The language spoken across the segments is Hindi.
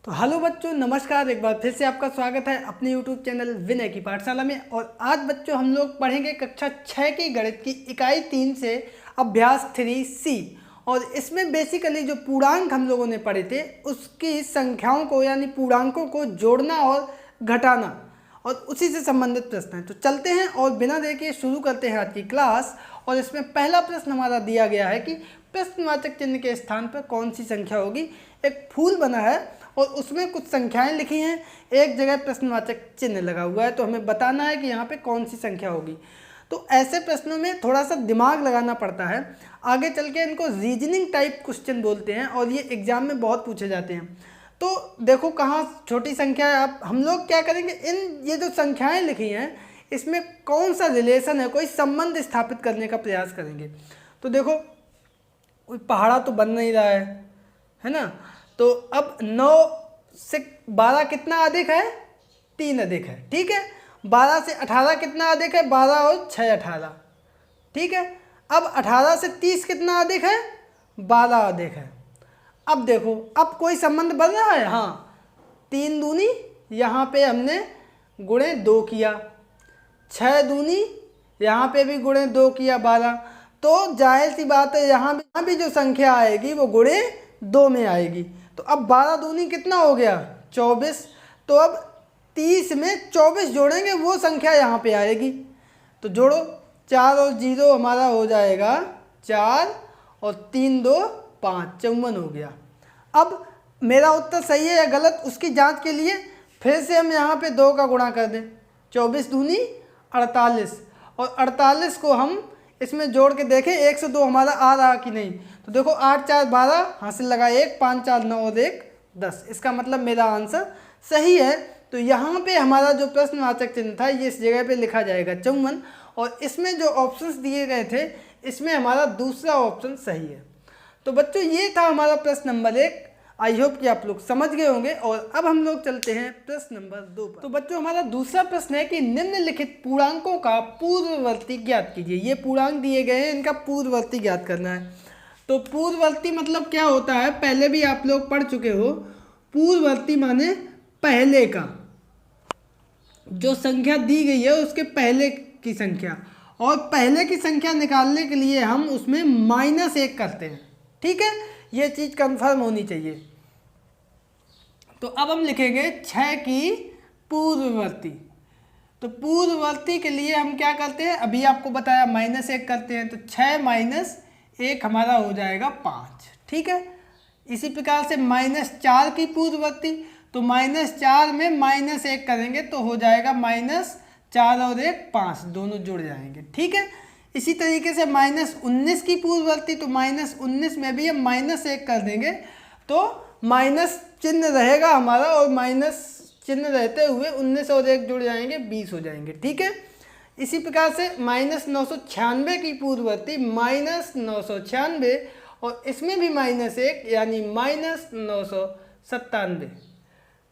तो हेलो बच्चों, नमस्कार। एक बार फिर से आपका स्वागत है अपने यूट्यूब चैनल विनय की पाठशाला में। और आज बच्चों हम लोग पढ़ेंगे कक्षा 6 की गणित की इकाई 3 से अभ्यास 3C। और इसमें बेसिकली जो पूर्णांक हम लोगों ने पढ़े थे उसकी संख्याओं को यानी पूर्णांकों को जोड़ना और घटाना और उसी से संबंधित प्रश्न हैं। तो चलते हैं और बिना देर के शुरू करते हैं आज की क्लास। और इसमें पहला प्रश्न हमारा दिया गया है कि प्रश्नवाचक चिन्ह के स्थान पर कौन सी संख्या होगी। एक फूल बना है और उसमें कुछ संख्याएं लिखी हैं, एक जगह प्रश्नवाचक चिन्ह लगा हुआ है, तो हमें बताना है कि यहाँ पे कौन सी संख्या होगी। तो ऐसे प्रश्नों में थोड़ा सा दिमाग लगाना पड़ता है। आगे चल के इनको रीजनिंग टाइप क्वेश्चन बोलते हैं और ये एग्जाम में बहुत पूछे जाते हैं। तो देखो कहाँ छोटी संख्या है। आप हम लोग क्या करेंगे, इन ये जो संख्याएँ लिखी हैं इसमें कौन सा रिलेशन है, कोई संबंध स्थापित करने का प्रयास करेंगे। तो देखो कोई पहाड़ा तो बन नहीं रहा है ना। तो अब 9 से 12 कितना अधिक है, 3 अधिक है, ठीक है। 12 से 18 कितना अधिक है, 12 और 6 18, ठीक है। अब 18 से 30 कितना अधिक है, 12 अधिक है। अब देखो अब कोई संबंध बन रहा है। हाँ, 3 दूनी यहाँ पे हमने गुणे 2 किया, 6 दूनी यहाँ पे भी गुणे 2 किया 12। तो जाहिर सी बात है यहाँ भी जो संख्या आएगी वो गुणे 2 में आएगी। तो अब 12 दूनी कितना हो गया, 24। तो अब 30 में 24 जोड़ेंगे, वो संख्या यहाँ पे आएगी। तो जोड़ो, 4 और 0 हमारा हो जाएगा 4 और 3 2 5, 54 हो गया। अब मेरा उत्तर सही है या गलत उसकी जांच के लिए फिर से हम यहाँ पे 2 का गुणा कर दें। 24 दूनी 48 और 48 को हम इसमें जोड़ के देखें 1 से 2 हमारा आ रहा कि नहीं। तो देखो 8 4 12 हासिल लगा 1, 5 4 9 और 1 10। इसका मतलब मेरा आंसर सही है। तो यहाँ पे हमारा जो प्रश्नवाचक चिन्ह था ये इस जगह पे लिखा जाएगा 54। और इसमें जो ऑप्शंस दिए गए थे इसमें हमारा दूसरा ऑप्शन सही है। तो बच्चों ये था हमारा प्रश्न नंबर 1। आई होप कि आप लोग समझ गए होंगे। और अब हम लोग चलते हैं प्रश्न नंबर 2 पर। तो बच्चों हमारा दूसरा प्रश्न है कि निम्नलिखित पूर्णांकों का पूर्ववर्ती ज्ञात कीजिए। ये पूर्णांक दिए गए हैं, इनका पूर्ववर्ती ज्ञात करना है। तो पूर्ववर्ती मतलब क्या होता है, पहले भी आप लोग पढ़ चुके हो। पूर्ववर्ती माने पहले का, जो संख्या दी गई है उसके पहले की संख्या। और पहले की संख्या निकालने के लिए हम उसमें -1 करते हैं, ठीक है। ये चीज़ कंफर्म होनी चाहिए। तो अब हम लिखेंगे 6 की पूर्ववर्ती। तो पूर्ववर्ती के लिए हम क्या करते हैं, अभी आपको बताया -1 करते हैं। तो 6 - 1 हमारा हो जाएगा 5, ठीक है। इसी प्रकार से -4 की पूर्ववर्ती, तो -4 में -1 करेंगे तो हो जाएगा -4 और 1 5, दोनों जुड़ जाएंगे, ठीक है। इसी तरीके से -19 की पूर्ववर्ती, तो -19 में भी हम -1 कर देंगे तो माइनस चिन्ह रहेगा हमारा और माइनस चिन्ह रहते हुए 19 और 1 जुड़ जाएंगे, 20 हो जाएंगे, ठीक है। इसी प्रकार से -996 की पूर्ववर्ती -996 और इसमें भी -1 यानी -997।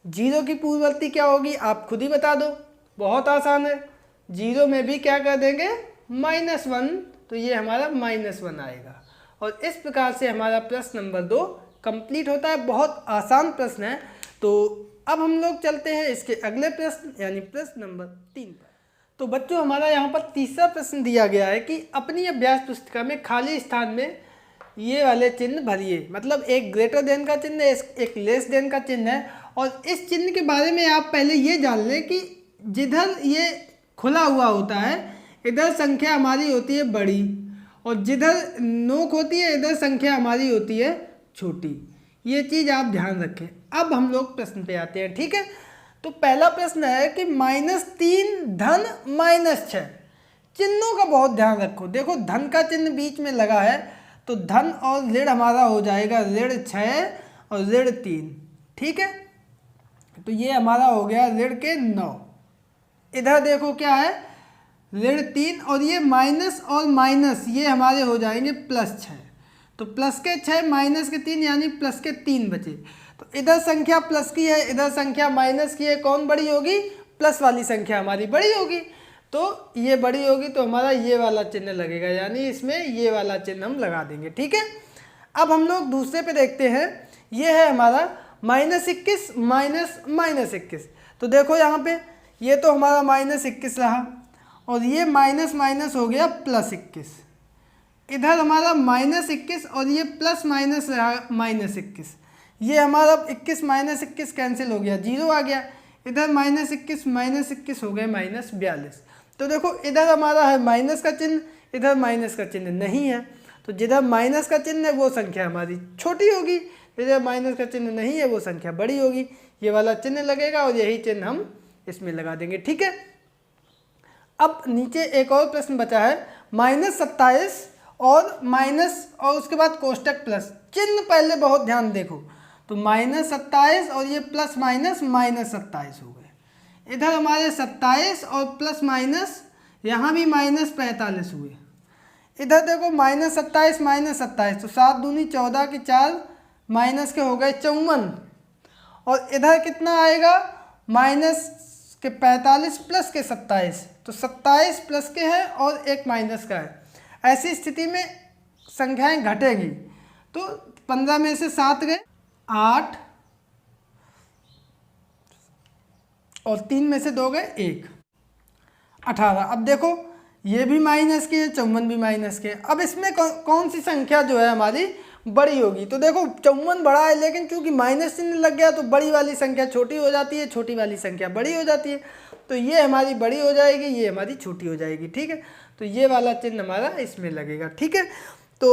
0 की पूर्ववर्ती क्या होगी आप खुद ही बता दो, बहुत आसान है। 0 में भी क्या कर देंगे -1, तो ये हमारा -1 आएगा। और इस प्रकार से हमारा प्रश्न नंबर 2 कंप्लीट होता है। बहुत आसान प्रश्न है। तो अब हम लोग चलते हैं इसके अगले प्रश्न यानी प्रश्न नंबर 3 पर। तो बच्चों हमारा यहाँ पर तीसरा प्रश्न दिया गया है कि अपनी अभ्यास पुस्तिका में खाली स्थान में ये वाले चिन्ह भरिए। मतलब एक ग्रेटर देन का चिन्ह है, एक लेस देन का चिन्ह है। और इस चिन्ह के बारे में आप पहले ये जान लें कि जिधर ये खुला हुआ होता है इधर संख्या हमारी होती है बड़ी, और जिधर नोक होती है इधर संख्या हमारी होती है छोटी। ये चीज़ आप ध्यान रखें। अब हम लोग प्रश्न पे आते हैं, ठीक है। तो पहला प्रश्न है कि -3 धन -6। चिन्हों का बहुत ध्यान रखो। देखो धन का चिन्ह बीच में लगा है तो धन और ऋण हमारा हो जाएगा -6 और -3, ठीक है। तो ये हमारा हो गया ऋण के 9। इधर देखो क्या है -3 और ये माइनस और माइनस ये हमारे हो जाएंगे +6। तो प्लस के 6 माइनस के 3 यानी प्लस के 3 बचे। तो इधर संख्या प्लस की है, इधर संख्या माइनस की है, कौन बड़ी होगी, प्लस वाली संख्या हमारी बड़ी होगी। तो ये बड़ी होगी तो हमारा ये वाला चिन्ह लगेगा, यानी इसमें ये वाला चिन्ह हम लगा देंगे, ठीक है। अब हम लोग दूसरे पे देखते हैं। ये है हमारा -21 माइनस -21। तो देखो यहाँ पे ये तो हमारा -21 रहा और ये माइनस माइनस हो गया +21। इधर हमारा -21 और ये प्लस माइनस रहा -21। ये हमारा 21 -21 कैंसिल हो गया, 0 आ गया। इधर -21 हो गए -42। तो देखो इधर हमारा है माइनस का चिन्ह, इधर माइनस का चिन्ह नहीं है। तो जिधर माइनस का चिन्ह है वो संख्या हमारी छोटी होगी, जिधर माइनस का चिन्ह नहीं है वो संख्या बड़ी होगी। ये वाला चिन्ह लगेगा और यही चिन्ह हम इसमें लगा देंगे, ठीक है। अब नीचे एक और प्रश्न बचा है, -27 और माइनस और उसके बाद कोष्टक प्लस। चिन्ह पहले बहुत ध्यान देखो, तो -27 और ये प्लस माइनस -27 हो गए। इधर हमारे 27 और प्लस माइनस, यहाँ भी -45 हुए। इधर देखो -27 -27, तो 7 दूनी 14 की 4 माइनस के हो गए 54। और इधर कितना आएगा, माइनस के 45 प्लस के 27, तो 27 प्लस के है और एक माइनस का है। ऐसी स्थिति में संख्याएं घटेंगी। तो 15 में से 7 गए, 8 और 3 में से 2 गए 1, 18। अब देखो ये भी माइनस के, 54 भी माइनस के। अब इसमें कौन सी संख्या जो है हमारी बड़ी होगी। तो देखो 54 बड़ा है, लेकिन चूंकि माइनस चिन्ह लग गया तो बड़ी वाली संख्या छोटी हो जाती है, छोटी वाली संख्या बड़ी हो जाती है। तो ये हमारी बड़ी हो जाएगी, ये हमारी छोटी हो जाएगी, ठीक है। तो ये वाला चिन्ह हमारा इसमें लगेगा, ठीक है। तो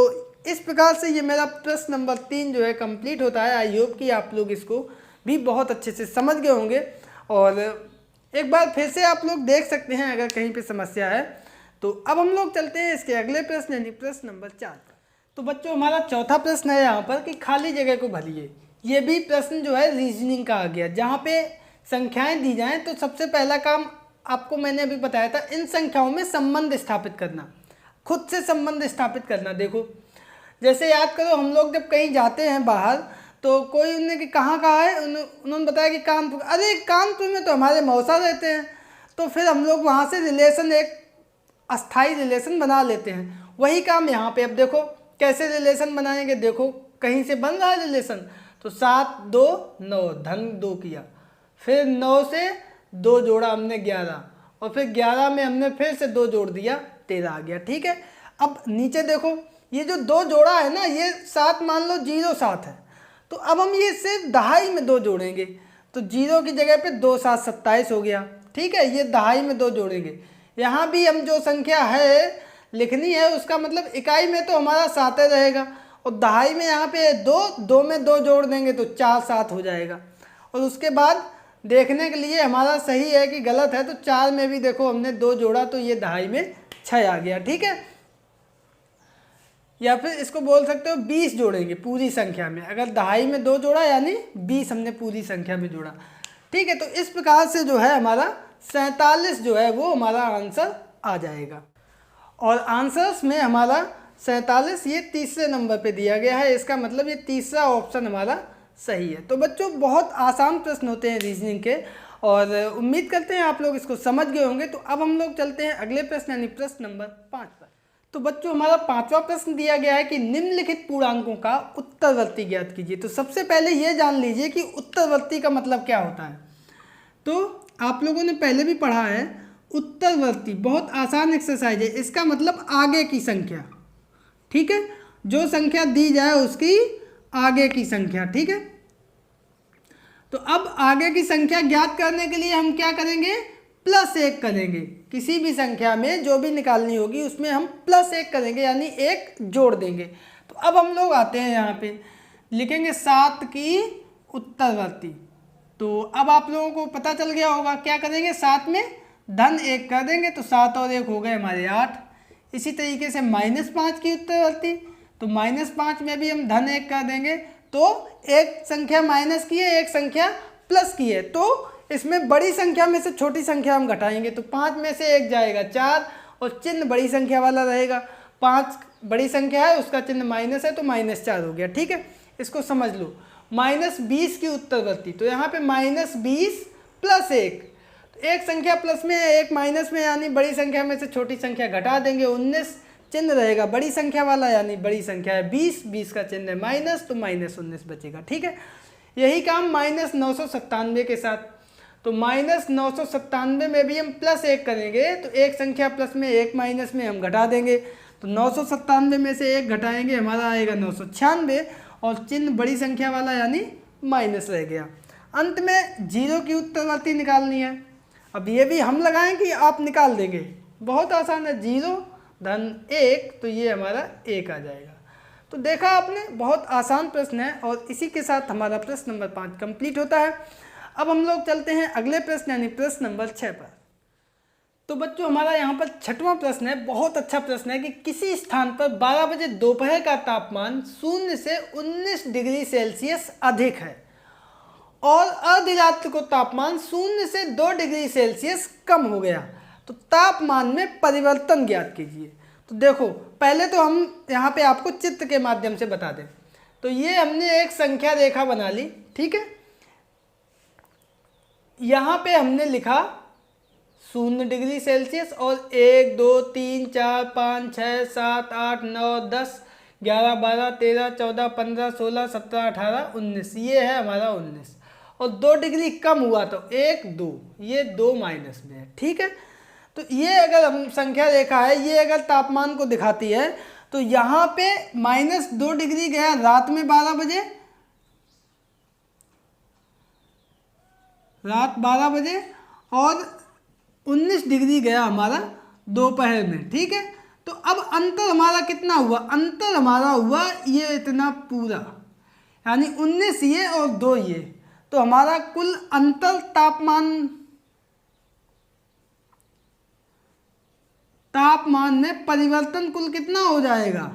इस प्रकार से ये मेरा प्रश्न नंबर 3 जो है कंप्लीट होता है। आई होप कि आप लोग इसको भी बहुत अच्छे से समझ गए होंगे। और एक बार फिर से आप लोग देख सकते हैं अगर कहीं पे समस्या है। तो अब हम लोग चलते हैं इसके अगले प्रश्न यानी प्रश्न नंबर 4। तो बच्चों हमारा चौथा प्रश्न है यहाँ पर कि खाली जगह को भरिए। ये भी प्रश्न जो है रीजनिंग का आ गया, जहाँ पे संख्याएं दी जाएं तो सबसे पहला काम आपको मैंने अभी बताया था, इन संख्याओं में संबंध स्थापित करना, खुद से संबंध स्थापित करना। देखो जैसे याद करो, हम लोग जब कहीं जाते हैं बाहर तो कोई उन्होंने कि कहाँ है, उन्होंने बताया कि कानपुर। अरे कानपुर में तो हमारे मौसा रहते हैं। तो फिर हम लोग वहाँ से रिलेशन, एक अस्थाई रिलेशन बना लेते हैं। वही काम यहाँ पे। अब देखो कैसे रिलेशन बनाएंगे, देखो कहीं से बन रहा है रिलेशन। तो 7 2 9 धन 2 किया, फिर 9 से 2 जोड़ा हमने 11, और फिर 11 में हमने फिर से 2 जोड़ दिया 13 आ गया, ठीक है। अब नीचे देखो ये जो 2 जोड़ा है ना, ये 7 मान लो 0 7 है। तो अब हम ये सिर्फ दहाई में 2 जोड़ेंगे, तो 0 की जगह पे 2 7 27 हो गया, ठीक है। ये दहाई में 2 जोड़ेंगे। यहाँ भी हम जो संख्या है लिखनी है उसका मतलब इकाई में तो हमारा 7 रहेगा, और दहाई में यहाँ पे 2 में 2 जोड़ देंगे तो 4 7 हो जाएगा। और उसके बाद देखने के लिए हमारा सही है कि गलत है, तो 4 में भी देखो हमने 2 जोड़ा तो ये दहाई में 6 आ गया, ठीक है। या फिर इसको बोल सकते हो 20 जोड़ेंगे पूरी संख्या में। अगर दहाई में 2 जोड़ा यानी 20 हमने पूरी संख्या में जोड़ा, ठीक है। तो इस प्रकार से जो है हमारा 47 जो है वो हमारा आंसर आ जाएगा। और आंसर्स में हमारा 47 ये तीसरे नंबर पे दिया गया है, इसका मतलब ये तीसरा ऑप्शन हमारा सही है। तो बच्चों बहुत आसान प्रश्न होते हैं रीजनिंग के, और उम्मीद करते हैं आप लोग इसको समझ गए होंगे। तो अब हम लोग चलते हैं अगले प्रश्न यानी प्रश्न नंबर 5 पर। तो बच्चों हमारा 5वां प्रश्न दिया गया है कि निम्नलिखित पूर्णांकों का उत्तरवर्ती ज्ञात कीजिए। तो सबसे पहले ये जान लीजिए कि उत्तरवर्ती का मतलब क्या होता है। तो आप लोगों ने पहले भी पढ़ा है, उत्तरवर्ती बहुत आसान एक्सरसाइज है। इसका मतलब आगे की संख्या, ठीक है। जो संख्या दी जाए उसकी आगे की संख्या, ठीक है। तो अब आगे की संख्या ज्ञात करने के लिए हम क्या करेंगे, +1 करेंगे। किसी भी संख्या में जो भी निकालनी होगी उसमें हम +1 करेंगे, यानी 1 जोड़ देंगे। तो अब हम लोग आते हैं यहाँ पे, लिखेंगे 7 की उत्तरवर्ती। तो अब आप लोगों को पता चल गया होगा क्या करेंगे, 7 में धन 1 कर देंगे, तो 7 और 1 हो गए हमारे 8। इसी तरीके से -5 की उत्तरवर्ती, तो -5 में भी हम धन 1 कर देंगे। तो एक संख्या माइनस की है, एक संख्या प्लस की है, तो इसमें बड़ी संख्या में से छोटी संख्या हम घटाएंगे। तो 5 में से 1 जाएगा 4, और चिन्ह बड़ी संख्या वाला रहेगा। 5 बड़ी संख्या है, उसका चिन्ह माइनस है, तो -4 हो गया, ठीक है। इसको समझ लो। -20 की उत्तरवर्ती, तो यहाँ पे -20 + 1, तो एक संख्या प्लस में है, एक माइनस में, यानी बड़ी संख्या में से छोटी संख्या घटा देंगे। 19 चिन्ह रहेगा बड़ी संख्या वाला, यानी बड़ी संख्या है 20, 20 का चिन्ह है माइनस, तो -19 बचेगा, ठीक है। यही काम -997 के साथ। तो -997 में भी हम +1 करेंगे तो एक संख्या प्लस में एक माइनस में हम घटा देंगे। तो 997 में से एक घटाएंगे, हमारा आएगा 996 और चिन्ह बड़ी संख्या वाला यानी माइनस रह गया। अंत में 0 की उत्तरवर्ती निकालनी है। अब ये भी हम लगाएं कि आप निकाल देंगे, बहुत आसान है। 0 धन 1 तो ये हमारा 1 आ जाएगा। तो देखा आपने, बहुत आसान प्रश्न है और इसी के साथ हमारा प्रश्न नंबर 5 कंप्लीट होता है। अब हम लोग चलते हैं अगले प्रश्न यानी प्रश्न नंबर 6 पर। तो बच्चों हमारा यहाँ पर 6वां प्रश्न है, बहुत अच्छा प्रश्न है कि किसी स्थान पर 12 बजे दोपहर का तापमान 0 से 19 डिग्री सेल्सियस अधिक है और अर्धरात्रि को तापमान 0 से 2 डिग्री सेल्सियस कम हो गया, तो तापमान में परिवर्तन ज्ञात कीजिए। तो देखो, पहले तो हम यहाँ पे आपको चित्र के माध्यम से बता दें। तो ये हमने एक संख्या रेखा बना ली, ठीक है। यहाँ पे हमने लिखा 0 डिग्री सेल्सियस और 1 2 3 4 5 6 7 8 9 10 11 12 13 14 15 16 17 18 19, ये है हमारा 19 और 2 डिग्री कम हुआ तो 1 2, ये 2 माइनस में है, ठीक है। तो ये अगर हम संख्या रेखा है, ये अगर तापमान को दिखाती है तो यहाँ पे -2 डिग्री गया रात में 12 बजे, रात 12 बजे और 19 डिग्री गया हमारा दोपहर में, ठीक है। तो अब अंतर हमारा कितना हुआ, अंतर हमारा हुआ ये इतना पूरा, यानी 19 ये और 2 ये, तो हमारा कुल अंतर तापमान में परिवर्तन कुल कितना हो जाएगा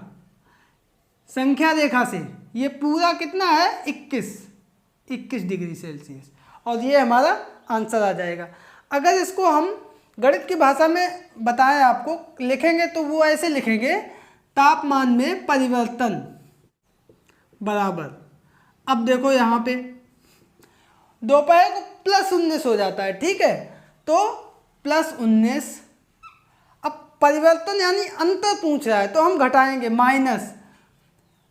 संख्या रेखा से, ये पूरा कितना है 21 डिग्री सेल्सियस, और ये हमारा आंसर आ जाएगा। अगर इसको हम गणित की भाषा में बताएं आपको लिखेंगे तो वो ऐसे लिखेंगे, तापमान में परिवर्तन बराबर, अब देखो यहाँ पे दोपहर को +19 हो जाता है, ठीक है, तो +19। अब परिवर्तन यानी अंतर पूछ रहा है तो हम घटाएंगे, माइनस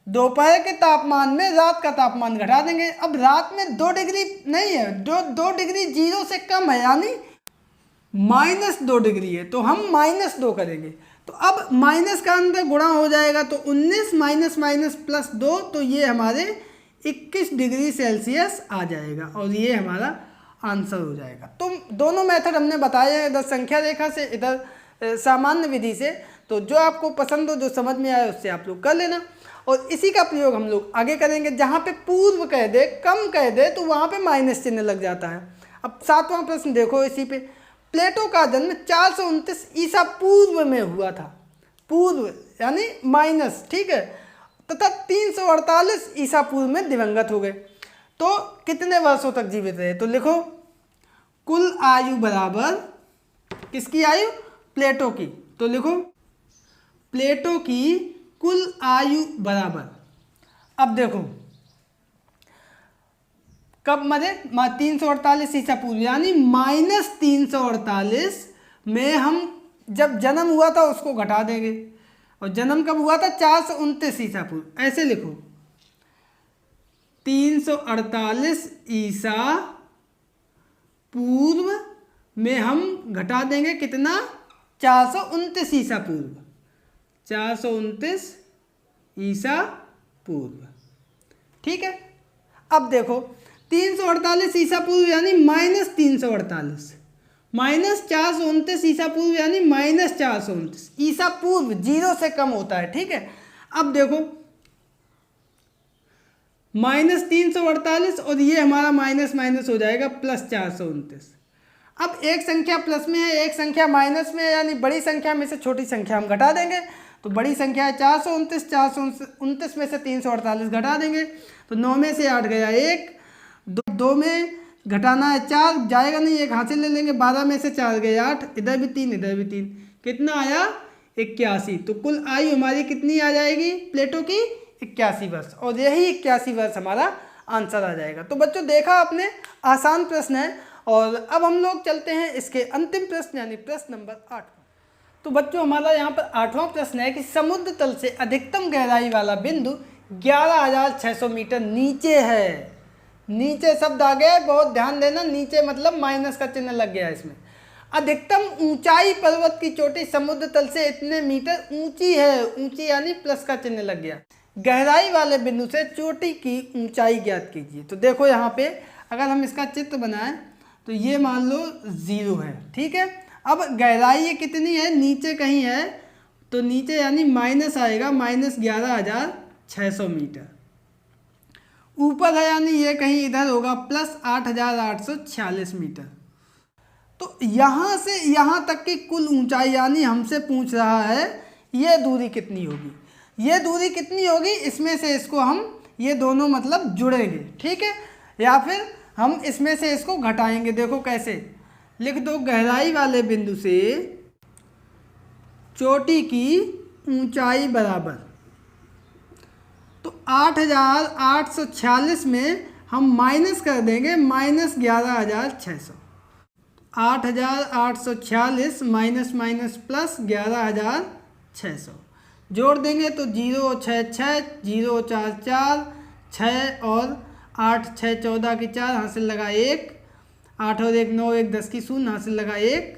दोपहर के तापमान में रात का तापमान घटा देंगे। अब रात में 2 डिग्री नहीं है, 2 डिग्री 0 से कम है, यानी -2 डिग्री है, तो हम -2 करेंगे। तो अब माइनस का अंदर गुणा हो जाएगा तो 19 माइनस माइनस +2, तो ये हमारे 21 डिग्री सेल्सियस आ जाएगा और ये हमारा आंसर हो जाएगा। तो दोनों मेथड हमने बताए हैं, इधर संख्या रेखा से, इधर सामान्य विधि से। तो जो आपको पसंद हो, जो समझ में आए उससे आप लोग कर लेना और इसी का प्रयोग हम लोग आगे करेंगे। जहाँ पे पूर्व कह दे, कम कह दे, तो वहाँ पे माइनस चिन्ह लग जाता है। अब 7वां प्रश्न देखो, इसी पे प्लेटो का जन्म 429 ईसा पूर्व में हुआ था, पूर्व यानी माइनस, ठीक है, तथा 348 ईसा पूर्व में दिवंगत हो गए। तो कितने वर्षों तक जीवित रहे, तो लिखो कुल आयु बराबर किसकी आयु, प्लेटो की। तो लिखो प्लेटो की कुल आयु बराबर, अब देखो कब मरे, 348 ईसा पूर्व, यानी -348 में हम जब जन्म हुआ था उसको घटा देंगे, और जन्म कब हुआ था 429 ईसा पूर्व, ऐसे लिखो 348 ईसा पूर्व में हम घटा देंगे कितना, 429 ईसा पूर्व, 429 ईसा पूर्व, ठीक है। अब देखो 348 ईसा पूर्व यानी -348 -429 ईसा पूर्व यानी -429 ईसा पूर्व, 0 से कम होता है, ठीक है। अब देखो -348 और ये हमारा माइनस माइनस हो जाएगा +429। अब एक संख्या प्लस में है, एक संख्या माइनस में है, यानी बड़ी संख्या में से छोटी संख्या हम घटा देंगे। तो बड़ी संख्या है 429, 429 में से 348 घटा देंगे, तो 9 में से 8 गया 1, 2 में घटाना है 4, जाएगा नहीं, 1 हाथ से ले लेंगे, 12 में से 4 गए 8, इधर भी 3, इधर भी 3, कितना आया 81। तो कुल आयु हमारी कितनी आ जाएगी प्लेटो की, 81 वर्ष, और यही 81 वर्ष हमारा आंसर आ जाएगा। तो बच्चों देखा आपने, आसान प्रश्न है। और अब हम लोग चलते हैं इसके अंतिम प्रश्न यानी प्रश्न नंबर 8। तो बच्चों हमारा यहाँ पर 8वां प्रश्न है कि समुद्र तल से अधिकतम गहराई वाला बिंदु 11,600 मीटर नीचे है, नीचे शब्द आ गया है, बहुत ध्यान देना, नीचे मतलब माइनस का चिन्ह लग गया है इसमें। अधिकतम ऊंचाई पर्वत की चोटी समुद्र तल से इतने मीटर ऊंची है, ऊंची यानी प्लस का चिन्ह लग गया। गहराई वाले बिंदु से चोटी की ऊंचाई ज्ञात कीजिए। तो देखो यहाँ पे अगर हम इसका चित्र बनाएं तो ये मान लो 0 है, ठीक है। अब गहराई ये कितनी है, नीचे कहीं है तो नीचे यानी माइनस आएगा, -11,600 मीटर। ऊपर है यानी ये कहीं इधर होगा, +8,846 मीटर। तो यहाँ से यहाँ तक की कुल ऊंचाई यानी हमसे पूछ रहा है ये दूरी कितनी होगी, ये दूरी कितनी होगी, इसमें से इसको हम ये दोनों मतलब जुड़ेंगे, ठीक है, या फिर हम इसमें से इसको घटाएंगे। देखो कैसे लिख दो, गहराई वाले बिंदु से चोटी की ऊंचाई बराबर, तो 8,846 में हम माइनस कर देंगे -11,600। 8,846 माइनस प्लस 11,600 जोड़ देंगे तो 0 6 6 0 4 4 6 और 8 6 14 की 4 हासिल लगा 1, 8 और 1 9, 1 10 की 0 हासिल लगा 1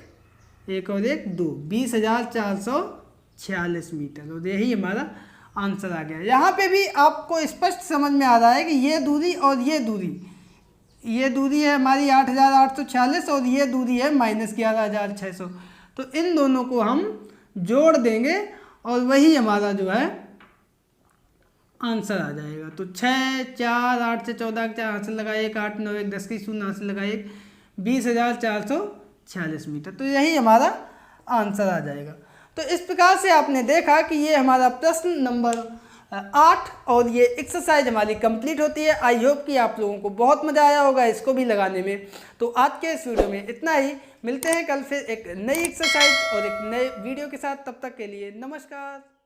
और 1 2, 20,446 मीटर। और यही हमारा आंसर आ गया। यहाँ पे भी आपको स्पष्ट समझ में आ रहा है कि ये दूरी और ये दूरी है हमारी 8,846 और ये दूरी है -11,600। तो इन दोनों को हम जोड़ देंगे और वही हमारा जो है आंसर आ जाएगा। तो 6 4 8 से 14 के 4 हासिल लगा 1, 8 9 1 10 की 0 हासिल लगा 1, 20,446 मीटर। तो यही हमारा आंसर आ जाएगा। तो इस प्रकार से आपने देखा कि ये हमारा प्रश्न नंबर 8 और ये एक्सरसाइज हमारी कंप्लीट होती है। आई होप कि आप लोगों को बहुत मज़ा आया होगा इसको भी लगाने में। तो आज के इस वीडियो में इतना ही, मिलते हैं कल फिर एक नई एक्सरसाइज और एक नए वीडियो के साथ। तब तक के लिए नमस्कार।